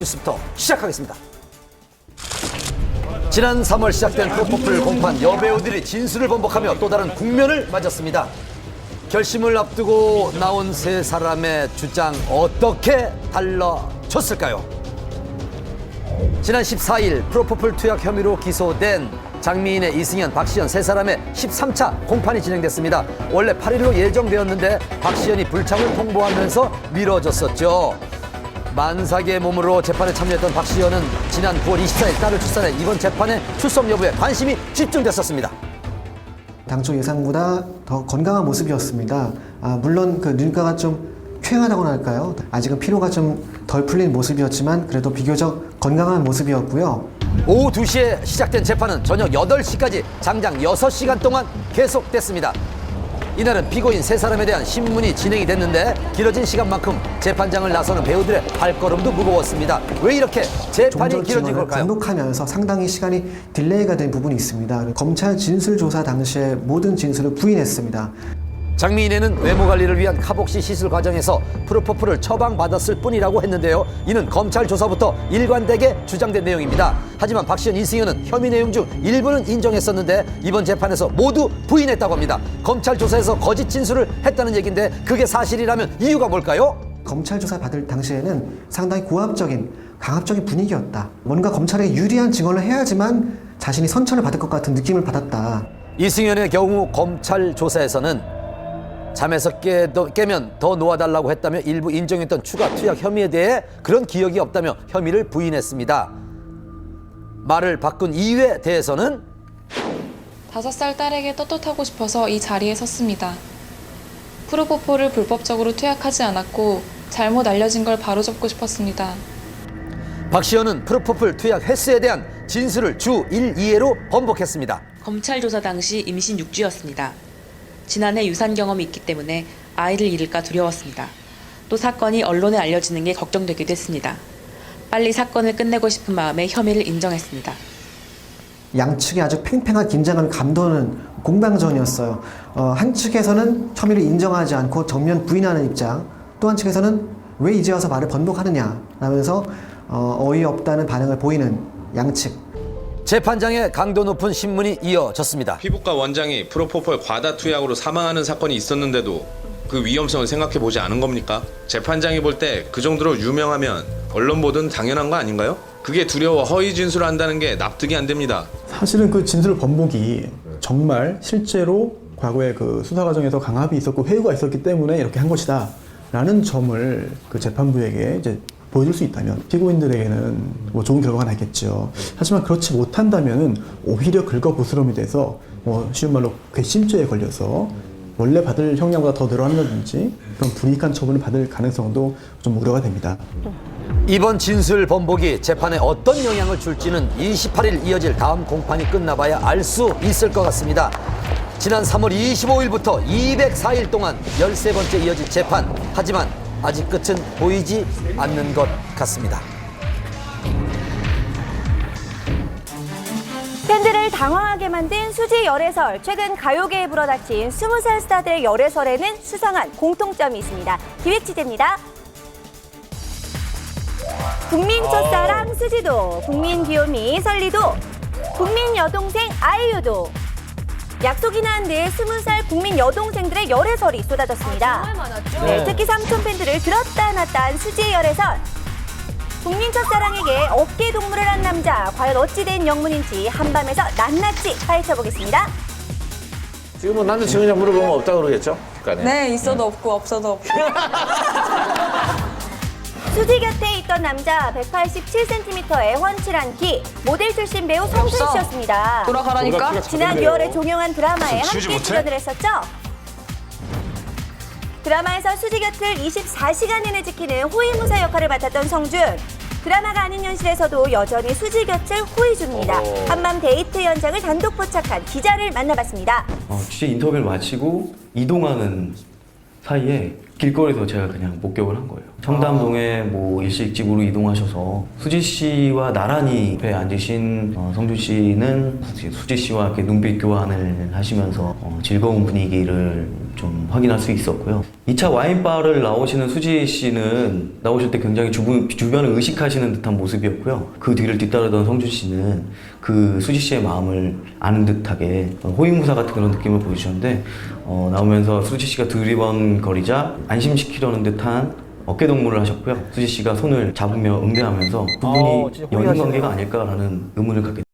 뉴스부터 시작하겠습니다. 지난 3월 시작된 프로포폴 공판, 여배우들이 진술을 번복하며 또 다른 국면을 맞았습니다. 결심을 앞두고 나온 세 사람의 주장 어떻게 달라졌을까요? 지난 14일 프로포폴 투약 혐의로 기소된 장미인의 이승현, 박시현 세 사람의 13차 공판이 진행됐습니다. 원래 8일로 예정되었는데 박시현이 불참을 통보하면서 미뤄졌었죠. 만삭의 몸으로 재판에 참여했던 박시현은 지난 9월 24일 딸을 출산해 이번 재판의 출석 여부에 관심이 집중됐었습니다. 당초 예상보다 더 건강한 모습이었습니다. 물론 그 눈가가 좀 쾌하다고나 할까요? 아직은 피로가 좀 덜 풀린 모습이었지만 그래도 비교적 건강한 모습이었고요. 오후 2시에 시작된 재판은 저녁 8시까지 장장 6시간 동안 계속됐습니다. 이날은 피고인 세 사람에 대한 신문이 진행이 됐는데 길어진 시간만큼 재판장을 나서는 배우들의 발걸음도 무거웠습니다. 왜 이렇게 재판이 길어진 걸까요? 감독하면서 상당히 시간이 딜레이가 된 부분이 있습니다. 검찰 진술조사 당시에 모든 진술을 부인했습니다. 장미인에는 외모 관리를 위한 카복시 시술 과정에서 프로포폴을 처방받았을 뿐이라고 했는데요. 이는 검찰 조사부터 일관되게 주장된 내용입니다. 하지만 박시현, 이승현은 혐의 내용 중 일부는 인정했었는데 이번 재판에서 모두 부인했다고 합니다. 검찰 조사에서 거짓 진술을 했다는 얘기인데 그게 사실이라면 이유가 뭘까요? 검찰 조사 받을 당시에는 상당히 고압적인, 강압적인 분위기였다. 뭔가 검찰에 유리한 증언을 해야지만 자신이 선처를 받을 것 같은 느낌을 받았다. 이승현의 경우 검찰 조사에서는 잠에서 깨면 더 놓아달라고 했다며 일부 인정했던 추가 투약 혐의에 대해 그런 기억이 없다며 혐의를 부인했습니다. 말을 바꾼 이유에 대해서는 5살 딸에게 떳떳하고 싶어서 이 자리에 섰습니다. 프로포폴을 불법적으로 투약하지 않았고 잘못 알려진 걸 바로잡고 싶었습니다. 박시현은 프로포폴 투약 횟수에 대한 진술을 주 1, 2회로 번복했습니다. 검찰 조사 당시 임신 6주였습니다. 지난해 유산 경험이 있기 때문에 아이를 잃을까 두려웠습니다. 또 사건이 언론에 알려지는 게 걱정되기도 했습니다. 빨리 사건을 끝내고 싶은 마음에 혐의를 인정했습니다. 양측의 아주 팽팽한 긴장을 감도는 공방전이었어요. 한 측에서는 혐의를 인정하지 않고 정면 부인하는 입장, 또 한 측에서는 왜 이제 와서 말을 번복하느냐 라면서 어이없다는 반응을 보이는 양측. 재판장의 강도 높은 신문이 이어졌습니다. 피부과 원장이 프로포폴 과다 투약으로 사망하는 사건이 있었는데도 그 위험성을 생각해보지 않은 겁니까? 재판장이 볼 때 그 정도로 유명하면 언론 보도는 당연한 거 아닌가요? 그게 두려워 허위 진술을 한다는 게 납득이 안 됩니다. 사실은 그 진술 번복이 정말 실제로 과거에 그 수사 과정에서 강압이 있었고 회유가 있었기 때문에 이렇게 한 것이다 라는 점을 그 재판부에게 이제 보여줄 수 있다면 피고인들에게는 뭐 좋은 결과가 나겠죠. 하지만 그렇지 못한다면은 오히려 긁어부스럼이 돼서 뭐 쉬운 말로 괘씸죄에 걸려서 원래 받을 형량보다 더 늘어난다든지 그런 불이익한 처분을 받을 가능성도 좀 우려가 됩니다. 이번 진술 번복이 재판에 어떤 영향을 줄지는 28일 이어질 다음 공판이 끝나봐야 알 수 있을 것 같습니다. 지난 3월 25일부터 204일 동안 13번째 이어질 재판. 하지만 아직 끝은 보이지 않는 것 같습니다. 팬들을 당황하게 만든 수지 열애설. 최근 가요계에 불어닥친 20살 스타들의 열애설에는 수상한 공통점이 있습니다. 기획 취재입니다. 국민 첫사랑 수지도, 국민 귀요미 설리도, 국민 여동생 아이유도. 약속이나 한 듯 20살 국민 여동생들의 열애설이 쏟아졌습니다. 정말 많았죠? 네, 특히 삼촌 팬들을 들었다 놨다 한 수지의 열애설. 국민 첫사랑에게 어깨 동무를 한 남자, 과연 어찌 된 영문인지 한밤에서 낱낱이 파헤쳐보겠습니다. 지금 뭐 남자친구냐 물어보면 없다고 그러겠죠? 네, 있어도 없고 없어도 없고. 수지 곁에 있던 남자 187cm의 훤칠한 키, 모델 출신 배우 성준 씨였습니다. 돌아가라니까? 지난 6월에 종영한 드라마에 함께 출연을 했었죠. 드라마에서 수지 곁을 24시간 내내 지키는 호위무사 역할을 맡았던 성준. 드라마가 아닌 현실에서도 여전히 수지 곁을 호위 중입니다. 한밤 데이트 현장을 단독 포착한 기자를 만나봤습니다. 취재 인터뷰를 마치고 이동하는 사이에 길거리에서 제가 그냥 목격을 한 거예요. 청담동에 뭐 일식집으로 이동하셔서 수지 씨와 나란히 옆에 앉으신 성준 씨는 수지 씨와 이렇게 눈빛 교환을 하시면서 즐거운 분위기를 좀 확인할 수 있었고요. 2차 와인바를 나오시는 수지 씨는 나오실 때 굉장히 주변을 의식하시는 듯한 모습이었고요. 그 뒤를 뒤따르던 성준 씨는 그 수지 씨의 마음을 아는 듯하게 호위무사 같은 그런 느낌을 보여주셨는데 나오면서 수지 씨가 두리번거리자 안심시키려는 듯한 어깨동무를 하셨고요. 수지 씨가 손을 잡으며 응대하면서 두 분이 연인 관계가 아닐까라는 의문을 갖게